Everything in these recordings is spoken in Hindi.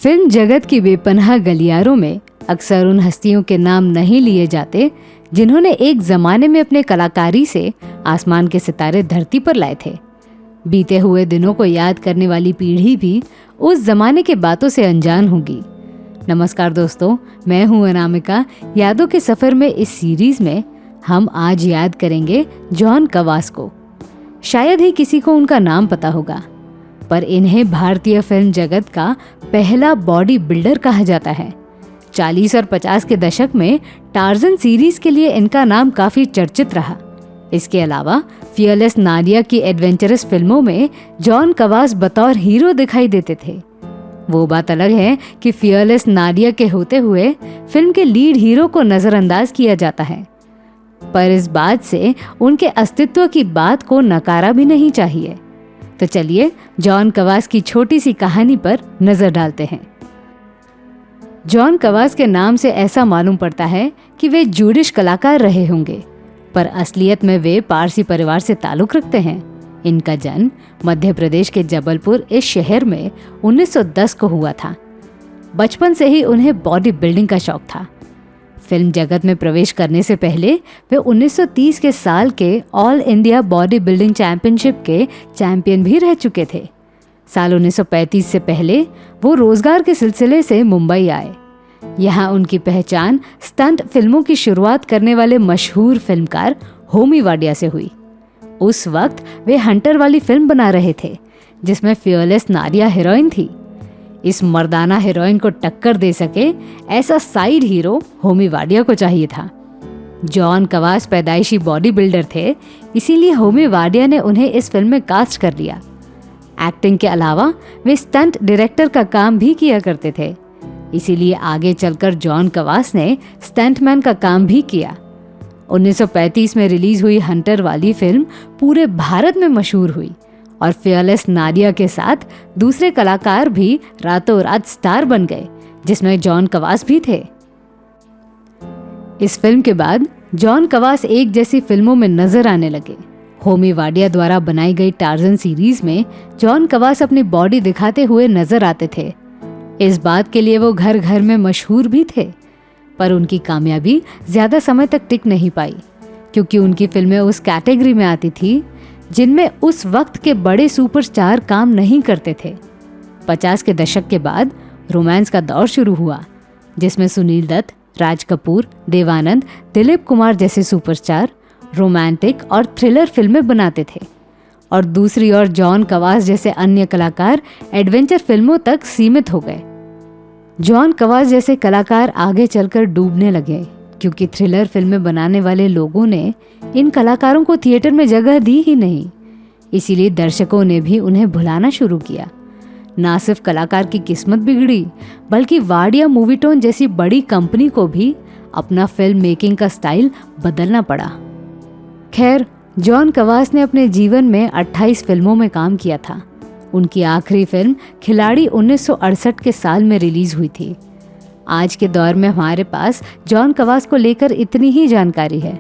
फिल्म जगत की बेपनाह गलियारों में अक्सर उन हस्तियों के नाम नहीं लिए जाते जिन्होंने एक जमाने में अपने कलाकारी से आसमान के सितारे धरती पर लाए थे। बीते हुए दिनों को याद करने वाली पीढ़ी भी उस जमाने के बातों से अनजान होगी। नमस्कार दोस्तों, मैं हूं अनामिका। यादों के सफर में इस सीरीज में हम आज याद करेंगे जॉन कवास को। शायद ही किसी को उनका नाम पता होगा, पर इन्हें भारतीय फिल्म जगत का पहला बॉडी बिल्डर कहा जाता है। 40 और 50 के दशक में टार्जन सीरीज के लिए इनका नाम काफी चर्चित रहा। इसके अलावा फियरलेस नाडिया की एडवेंचरस फिल्मों में जॉन कवास बतौर हीरो दिखाई देते थे। वो बात अलग है कि फियरलेस नाडिया के होते हुए फिल्म के लीड हीरो को नजरअंदाज किया जाता है, पर इस बात से उनके अस्तित्व की बात को नकारा भी नहीं चाहिए। तो चलिए जॉन कवास की छोटी सी कहानी पर नजर डालते हैं। जॉन कवास के नाम से ऐसा मालूम पड़ता है कि वे जूडिश कलाकार रहे होंगे, पर असलियत में वे पारसी परिवार से ताल्लुक रखते हैं। इनका जन्म मध्य प्रदेश के जबलपुर इस शहर में 1910 को हुआ था। बचपन से ही उन्हें बॉडी बिल्डिंग का शौक था। फिल्म जगत में प्रवेश करने से पहले वे 1930 के साल के all India body building championship के चैंपियन भी रह चुके थे। साल 1935 से पहले वो रोजगार के सिलसिले से मुंबई आए। यहाँ उनकी पहचान स्टंट फिल्मों की शुरुआत करने वाले मशहूर फिल्मकार होमी वाडिया से हुई। उस वक्त वे हंटर वाली फिल्म बना रहे थे, जिसमें फियरलेस नाडिया हीरोइन थी। इस मर्दाना हीरोइन को टक्कर दे सके ऐसा साइड हीरो होमी वाडिया को चाहिए था। जॉन कवास पैदाइशी बॉडी बिल्डर थे, इसीलिए होमी वाडिया ने उन्हें इस फिल्म में कास्ट कर लिया। एक्टिंग के अलावा वे स्टंट डायरेक्टर का काम भी किया करते थे, इसीलिए आगे चलकर जॉन कवास ने स्टंटमैन का काम भी किया। 1935 में रिलीज हुई हंटर वाली फिल्म पूरे भारत में मशहूर हुई और फियरलेस नाडिया के साथ दूसरे कलाकार भी रातों रात स्टार बन गए, जिसमें जॉन कवास भी थे। इस फिल्म के बाद जॉन कवास एक जैसी फिल्मों में नजर आने लगे। होमी वाडिया द्वारा बनाई गई टार्जन सीरीज में जॉन कवास अपनी बॉडी दिखाते हुए नजर आते थे। इस बात के लिए वो घर घर में मशहूर भी थे, पर उनकी कामयाबी ज्यादा समय तक टिक नहीं पाई, क्योंकि उनकी फिल्में उस कैटेगरी में आती थी जिनमें उस वक्त के बड़े सुपरस्टार काम नहीं करते थे। 50 के दशक के बाद रोमांस का दौर शुरू हुआ, जिसमें सुनील दत्त, राज कपूर, देवानंद, दिलीप कुमार जैसे सुपरस्टार रोमांटिक और थ्रिलर फिल्में बनाते थे, और दूसरी ओर जॉन कवास जैसे अन्य कलाकार एडवेंचर फिल्मों तक सीमित हो गए। जॉन कवास जैसे कलाकार आगे चलकर डूबने लगे, क्योंकि थ्रिलर फिल्में बनाने वाले लोगों ने इन कलाकारों को थिएटर में जगह दी ही नहीं। इसीलिए दर्शकों ने भी उन्हें भुलाना शुरू किया। ना सिर्फ कलाकार की किस्मत बिगड़ी, बल्कि वाडिया मूवीटोन जैसी बड़ी कंपनी को भी अपना फिल्म मेकिंग का स्टाइल बदलना पड़ा। खैर, जॉन कवास ने अपने जीवन में 28 फिल्मों में काम किया था। उनकी आखिरी फिल्म खिलाड़ी 1968 के साल में रिलीज हुई थी। आज के दौर में हमारे पास जॉन कवास को लेकर इतनी ही जानकारी है,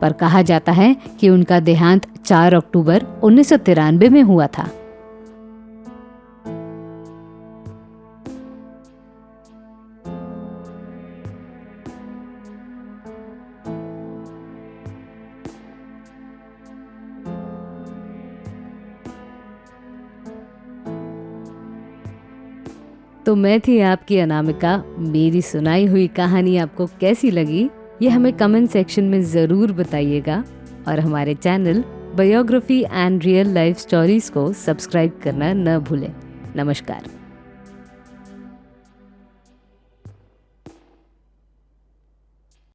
पर कहा जाता है कि उनका देहांत 4 अक्टूबर 1993 में हुआ था। तो मैं थी आपकी अनामिका। मेरी सुनाई हुई कहानी आपको कैसी लगी, ये हमें कमेंट सेक्शन में ज़रूर बताइएगा, और हमारे channel biography and real life stories को सब्सक्राइब करना न भूलें। नमस्कार।